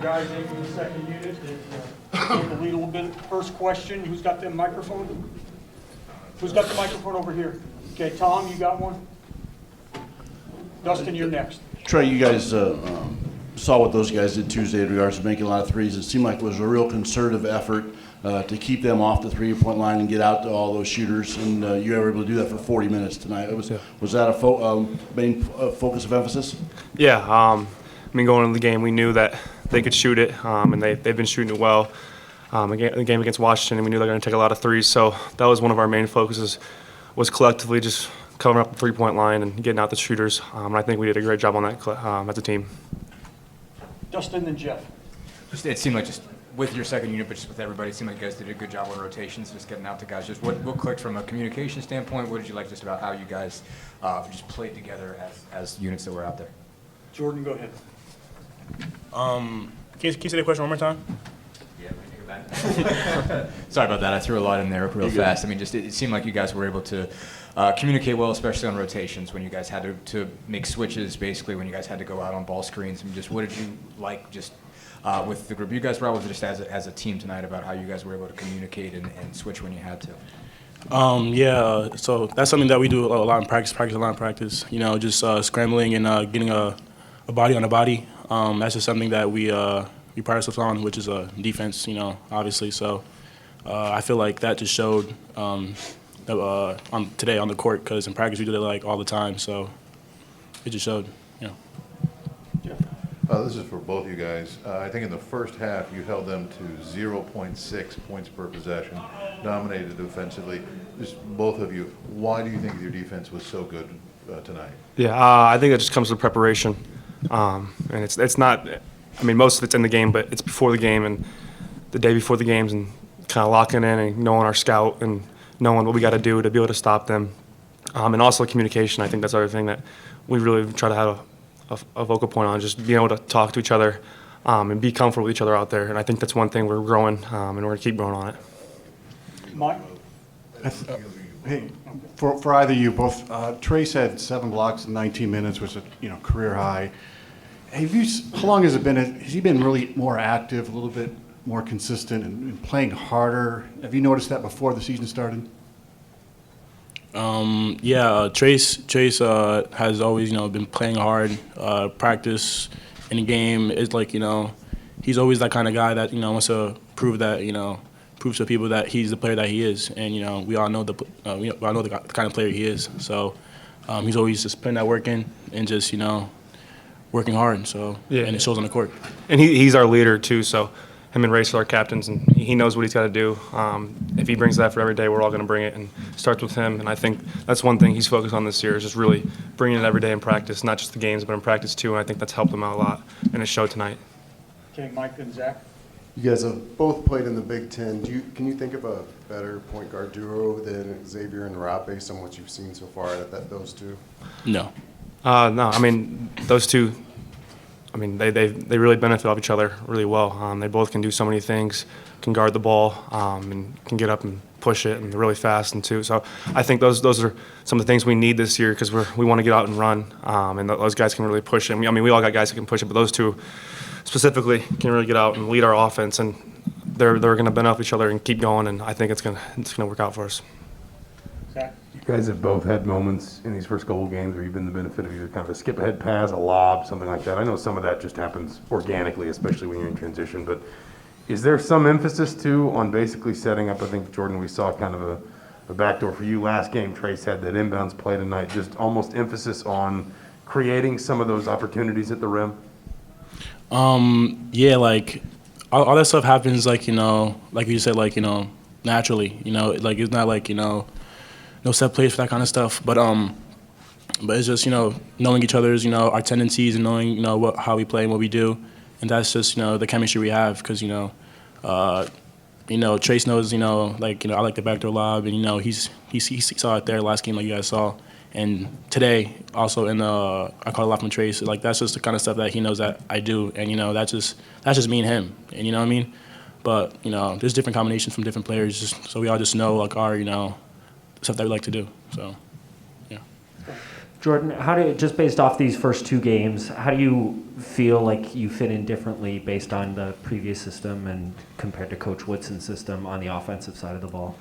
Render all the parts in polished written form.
Guys in the second unit is take the lead a little bit. First question, who's got the microphone? Who's got the microphone over here? Okay, Tom, you got one? Dustin, you're next. Trey, you guys saw what those guys did Tuesday in regards to making a lot of threes. It seemed like it was a real concerted effort to keep them off the three-point line and get out to all those shooters, and you were able to do that for 40 minutes tonight. Was that a main focus of emphasis? Yeah, going into the game, we knew that they could shoot it, and they've been shooting it well. The game against Washington, we knew they were going to take a lot of threes, so that was one of our main focuses, was collectively just covering up the three-point line and getting out the shooters. And I think we did a great job on that as a team. Dustin and Jeff. It seemed like just with your second unit, but just with everybody, it seemed like you guys did a good job on rotations, just getting out to guys. Just what clicked from a communication standpoint? What did you like just about how you guys just played together as units that were out there? Jordan, go ahead. Can you say the question one more time? Yeah, sorry about that. I threw a lot in there real fast. I mean, just it seemed like you guys were able to communicate well, especially on rotations when you guys had to make switches, basically when you guys had to go out on ball screens. I mean, just what did you like just with the group you guys were out with, just as a team tonight, about how you guys were able to communicate and switch when you had to? So that's something that we do a lot in practice. You know, just scrambling and getting a body on a body. That's just something that we pride ourselves on, which is defense, you know, obviously. So I feel like that just showed today on the court, because in practice we do that like all the time. So it just showed, you know. This is for both you guys. I think in the first half you held them to 0.6 points per possession, dominated defensively. Just both of you, why do you think your defense was so good tonight? Yeah, I think it just comes with preparation. And it's not, I mean, most of it's in the game, but it's before the game and the day before the games, and kind of locking in and knowing our scout and knowing what we got to do to be able to stop them. And also communication. I think that's the other thing that we really try to have a vocal point on, just being able to talk to each other and be comfortable with each other out there. And I think that's one thing we're growing, and we're going to keep growing on it. Mike? Hey, for either of you, both, Trey said 7 blocks in 19 minutes, was a career high. How long has it been? Has he been really more active, a little bit more consistent, and playing harder? Have you noticed that before the season started? Trace has always been playing hard. Practice in the game is like he's always that kind of guy that wants to prove to people that he's the player that he is, and we all know the kind of player he is. So he's always just putting that work in and just working hard. So and it shows on the court. And he's our leader too. So him and Race are our captains, and he knows what he's got to do. If he brings that for every day, we're all going to bring it, and it starts with him. And I think that's one thing he's focused on this year, is just really bringing it every day in practice, not just the games, but in practice too. And I think that's helped him out a lot, and it showed tonight. Okay, Mike and Zach. You guys have both played in the Big Ten. Can you think of a better point guard duo than Xavier and Rob, based on what you've seen so far at those two? No. No, I mean, those two, I mean, they really benefit off each other really well. They both can do so many things, can guard the ball, and can get up and push it, and they're really fast and too. So I think those are some of the things we need this year, because we want to get out and run, and those guys can really push it. I mean, we all got guys who can push it, but those two specifically can really get out and lead our offense, and they're going to benefit each other and keep going, and I think it's going to work out for us. Zach? You guys have both had moments in these first couple of games where you've been the benefit of either kind of a skip-ahead pass, a lob, something like that. I know some of that just happens organically, especially when you're in transition, but is there some emphasis, too, on basically setting up? I think, Jordan, we saw kind of a backdoor for you last game. Trace had that inbounds play tonight, just almost emphasis on creating some of those opportunities at the rim? Like all that stuff happens like you said, naturally. Like it's not like no set plays for that kind of stuff. But it's just knowing each other's our tendencies, and knowing how we play and what we do, and that's just the chemistry we have, because Trace knows I like the backdoor lob, and he saw it there last game, like you guys saw. And today, also I caught a lot from Trace. Like, that's just the kind of stuff that he knows that I do, and that's just me and him. And you know what I mean? But there's different combinations from different players, so we all just know like our stuff that we like to do. So, yeah. Jordan, just based off these first two games, how do you feel like you fit in differently based on the previous system and compared to Coach Woodson's system on the offensive side of the ball?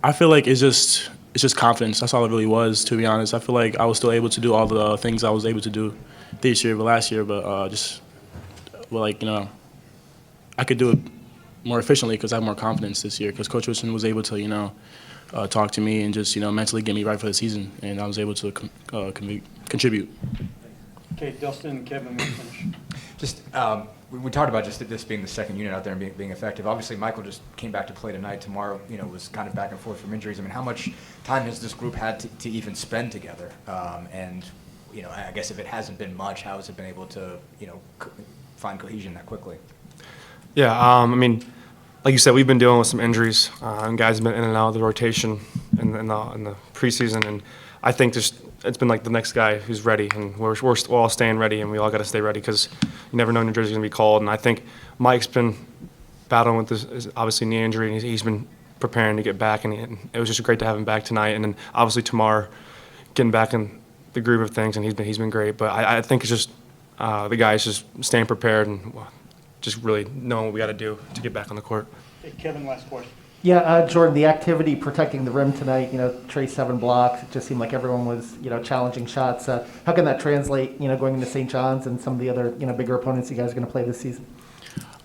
I feel like it's just confidence. That's all it really was, to be honest. I feel like I was still able to do all the things I was able to do this year, but last year, I could do it more efficiently because I have more confidence this year. Because Coach Woodson was able to, talk to me and just, mentally get me right for the season, and I was able to contribute. Okay, Dustin and Kevin, we'll finish. Just, we talked about just this being the second unit out there and being effective. Obviously, Michael just came back to play tonight. Tomorrow, was kind of back and forth from injuries. I mean, how much time has this group had to even spend together? And, I guess if it hasn't been much, how has it been able to, find cohesion that quickly? Yeah, I mean, like you said, we've been dealing with some injuries, and guys have been in and out of the rotation in the preseason, and I think it's been like the next guy who's ready, and we're all staying ready, and we all got to stay ready because you never know New Jersey's going to be called. And I think Mike's been battling with this obviously knee injury, and he's been preparing to get back, and it was just great to have him back tonight. And then obviously Tamar getting back in the groove of things, and he's been great. But I think it's just the guys just staying prepared and just really knowing what we got to do to get back on the court. Okay, Kevin, last question. Yeah, Jordan, the activity protecting the rim tonight, Trey 7 blocks, it just seemed like everyone was, challenging shots. How can that translate, going into St. John's and some of the other, bigger opponents you guys are going to play this season?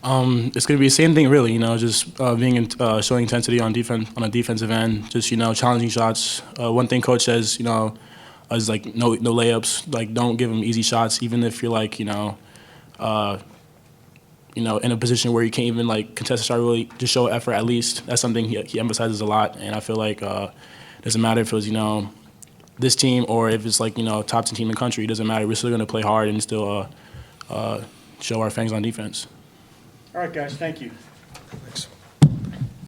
It's going to be the same thing, really, just showing intensity on defense, on a defensive end, just, challenging shots. One thing Coach says, is like no layups, like don't give them easy shots, even if you're like, in a position where you can't even like contest a shot, really just show effort at least. That's something he emphasizes a lot, and I feel like it doesn't matter if it was this team or if it's like top 10 team in the country. It doesn't matter. We're still going to play hard and still show our fangs on defense. All right, guys, thank you.